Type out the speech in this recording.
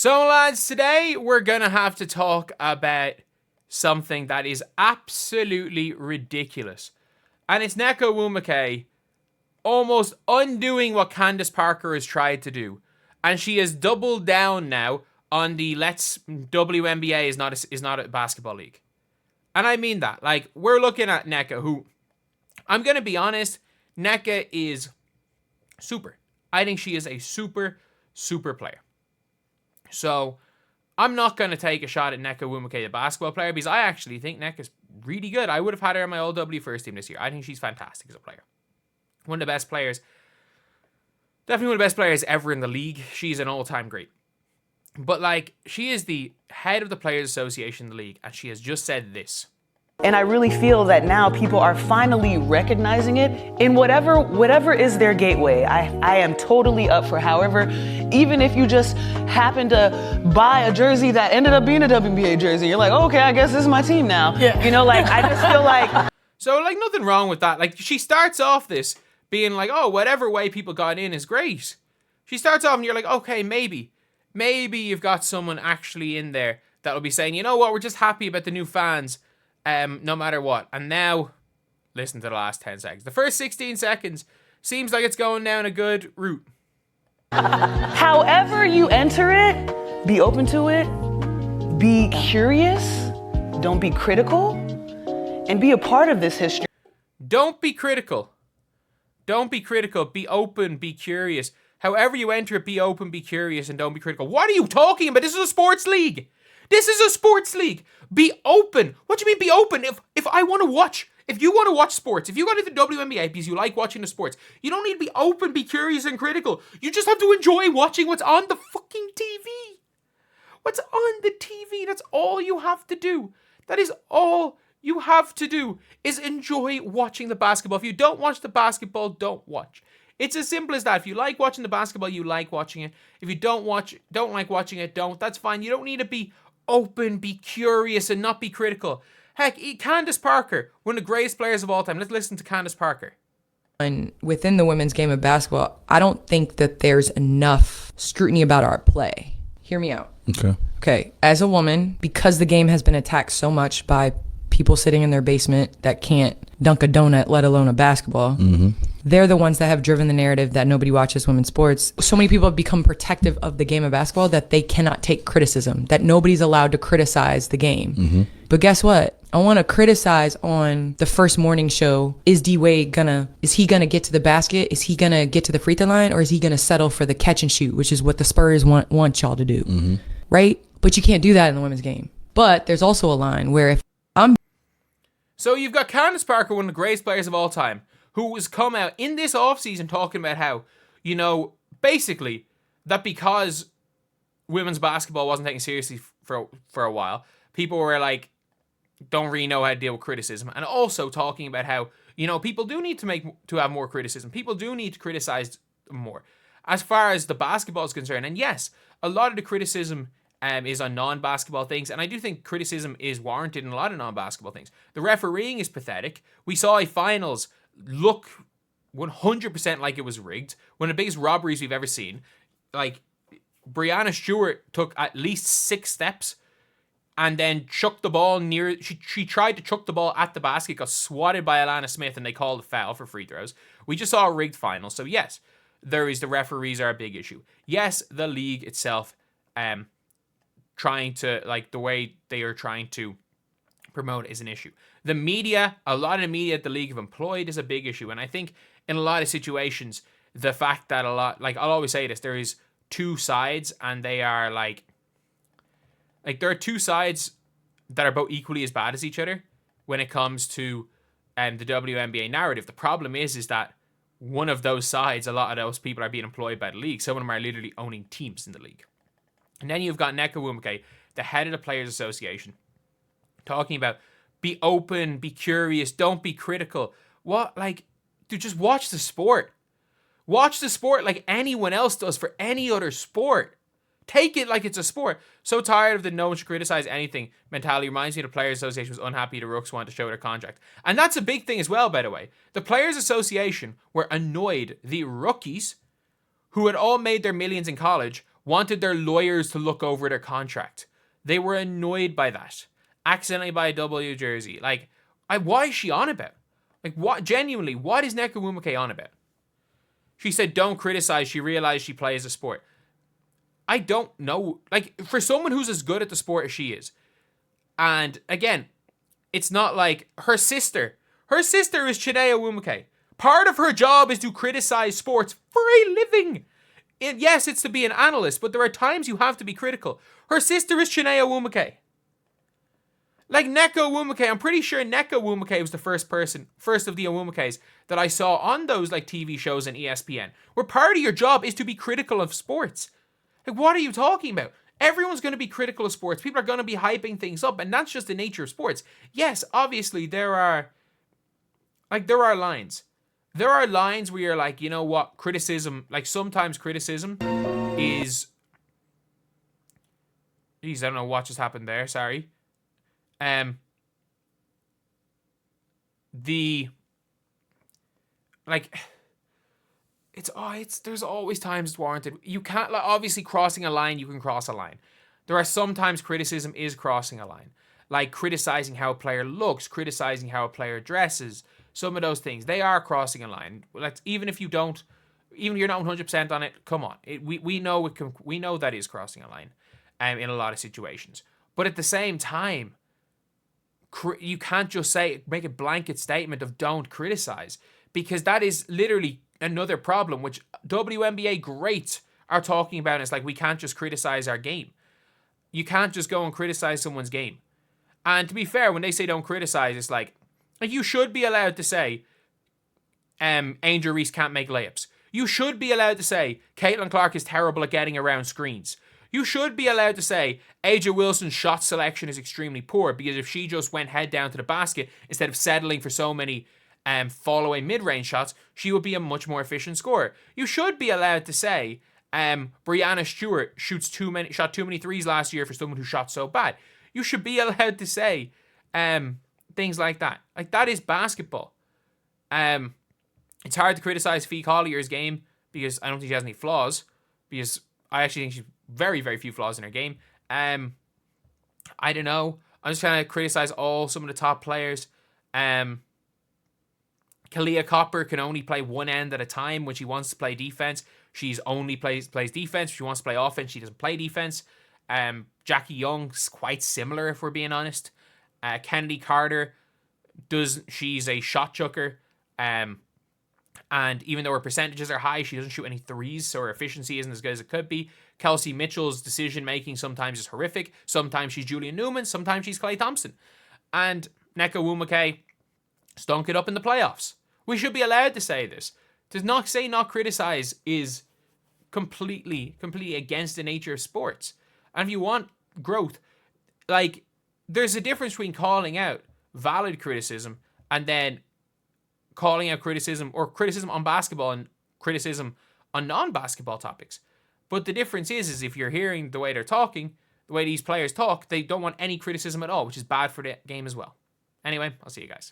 So, lads, today we're going to have to talk about something that is absolutely ridiculous. And it's Nneka Ogwumike almost undoing what Candace Parker has tried to do. And she has doubled down now on the WNBA is not a basketball league. And I mean that. Like, we're looking at Nneka, who, I'm going to be honest, Nneka is super. I think she is a super player. So, I'm not going to take a shot at Nneka Ogwumike, the basketball player, because I actually think Nneka's really good. I would have had her in my All-W first team this year. I think she's fantastic as a player. One of the best players. Definitely one of the best players ever in the league. She's an all-time great. But, like, she is the head of the Players Association in the league, and she has just said this. And I really feel that now people are finally recognizing it in whatever is their gateway. I am totally up for however, even if you just happen to buy a jersey that ended up being a WNBA jersey, you're like, oh, okay, I guess this is my team now. Yeah. You know, like, I just feel like... So, like, nothing wrong with that. Like, she starts off this being like, oh, whatever way people got in is great. She starts off and you're like, okay, maybe you've got someone actually in there that'll be saying, you know what, we're just happy about the new fans. No matter what. And now, listen to the last 10 seconds. The first 16 seconds seems like it's going down a good route. However you enter it, be open to it, be curious, don't be critical, and be a part of this history. Don't be critical. Don't be critical. Be open, be curious. However you enter it, be open, be curious, and don't be critical. What are you talking about? This is a sports league. This is a sports league. Be open. What do you mean be open? If I want to watch, if you want to watch sports, if you go to the WNBA because you like watching the sports, you don't need to be open, be curious, and critical. You just have to enjoy watching what's on the fucking TV. What's on the TV. That's all you have to do. That is all you have to do is enjoy watching the basketball. If you don't watch the basketball, don't watch. It's as simple as that. If you like watching the basketball, you like watching it. If you don't like watching it, don't. That's fine. You don't need to be open, be curious, and not be critical. Heck, Candace Parker, one of the greatest players of all time. Let's listen to Candace Parker. And within the women's game of basketball, I don't think that there's enough scrutiny about our play. Hear me out. Okay. As a woman, because the game has been attacked so much by people sitting in their basement that can't dunk a donut, let alone a basketball, they're the ones that have driven the narrative that nobody watches women's sports. So many people have become protective of the game of basketball that they cannot take criticism, that nobody's allowed to criticize the game. But guess what? I want to criticize on the first morning show. Is D-Wade is he gonna get to the basket? Is he gonna get to the free throw line? Or is he gonna settle for the catch and shoot, which is what the Spurs want y'all to do, right? But you can't do that in the women's game. But there's also a line where if So you've got Candace Parker, one of the greatest players of all time, who has come out in this offseason talking about how, you know, basically that because women's basketball wasn't taken seriously for a while, people were like, don't really know how to deal with criticism. And also talking about how, you know, people do need to have more criticism. People do need to criticize more. As far as the basketball is concerned, and yes, a lot of the criticism is on non-basketball things, and I do think criticism is warranted in a lot of non-basketball things. The refereeing is pathetic. We saw a finals look 100% like it was rigged. One of the biggest robberies we've ever seen. Like, Breanna Steward took at least 6 steps and then chucked the ball near... She tried to chuck the ball at the basket, got swatted by Alana Smith, and they called a foul for free throws. We just saw a rigged final. So yes, the referees are a big issue. Yes, the league itself... trying to, like, the way they are trying to promote is an issue. The media, a lot of the media at the league have employed is a big issue. And I think in a lot of situations, the fact that like, I'll always say this, there is 2 sides and they are like there are 2 sides that are both equally as bad as each other when it comes to the WNBA narrative. The problem is that one of those sides, a lot of those people are being employed by the league. Some of them are literally owning teams in the league. And then you've got Nneka Ogwumike, the head of the Players Association, talking about be open, be curious, don't be critical. What, like, dude, just watch the sport. Watch the sport like anyone else does for any other sport. Take it like it's a sport. So tired of the no one should criticize anything mentality. Reminds me the Players Association was unhappy the Rooks wanted to show their contract. And that's a big thing as well, by the way. The Players Association were annoyed the rookies who had all made their millions in college wanted their lawyers to look over their contract. They were annoyed by that. Accidentally buy a W jersey. Like, what is she on about? Like, what, genuinely, what is Nneka Ogwumike on about? She said, don't criticize. She realized she plays a sport. I don't know. Like, for someone who's as good at the sport as she is, and again, it's not like her sister is Nneka Ogwumike. Part of her job is to criticize sports for a living. Yes, it's to be an analyst, but there are times you have to be critical. Her sister is Nneka Ogwumike. Like Nneka Ogwumike, I'm pretty sure Nneka Ogwumike was the first of the Ogwumikes that I saw on those like TV shows and ESPN, where part of your job is to be critical of sports. Like, what are you talking about? Everyone's going to be critical of sports. People are going to be hyping things up, and that's just the nature of sports. Yes, obviously there are lines. There are lines where you're like, you know what, criticism, like sometimes criticism is... Jeez, I don't know what just happened there, sorry. There's always times it's warranted. You can't, like, obviously crossing a line, you can cross a line. There are sometimes criticism is crossing a line. Like criticizing how a player looks, criticizing how a player dresses, some of those things, they are crossing a line. Like, even if you're not 100% on it, come on. We know that is crossing a line in a lot of situations. But at the same time, you can't just make a blanket statement of don't criticize, because that is literally another problem which WNBA greats are talking about. It's like, we can't just criticize our game. You can't just go and criticize someone's game. And to be fair, when they say don't criticize, it's like you should be allowed to say Angel Reese can't make layups. You should be allowed to say Caitlin Clark is terrible at getting around screens. You should be allowed to say AJ Wilson's shot selection is extremely poor, because if she just went head down to the basket instead of settling for so many fall-away mid-range shots, she would be a much more efficient scorer. You should be allowed to say Breanna Steward shot too many threes last year for someone who shot so bad. You should be allowed to say things like that. Like, that is basketball. It's hard to criticize Fee Collier's game because I don't think she has any flaws, because I actually think she's very, very few flaws in her game. I don't know. I'm just trying to criticize some of the top players. Kalia Copper can only play one end at a time when she wants to play defense. She's only plays defense. If she wants to play offense, she doesn't play defense. Jackie Young's quite similar, if we're being honest. Kennedy Carter she's a shot chucker. And even though her percentages are high, she doesn't shoot any threes, so her efficiency isn't as good as it could be. Kelsey Mitchell's decision-making sometimes is horrific. Sometimes she's Julian Newman. Sometimes she's Klay Thompson. And Nneka Ogwumike stunk it up in the playoffs. We should be allowed to say this. To not say not criticize is completely against the nature of sports. And if you want growth, like, there's a difference between calling out valid criticism and then calling out criticism, or criticism on basketball and criticism on non-basketball topics. But the difference is if you're hearing the way they're talking, the way these players talk, they don't want any criticism at all, which is bad for the game as well. Anyway, I'll see you guys.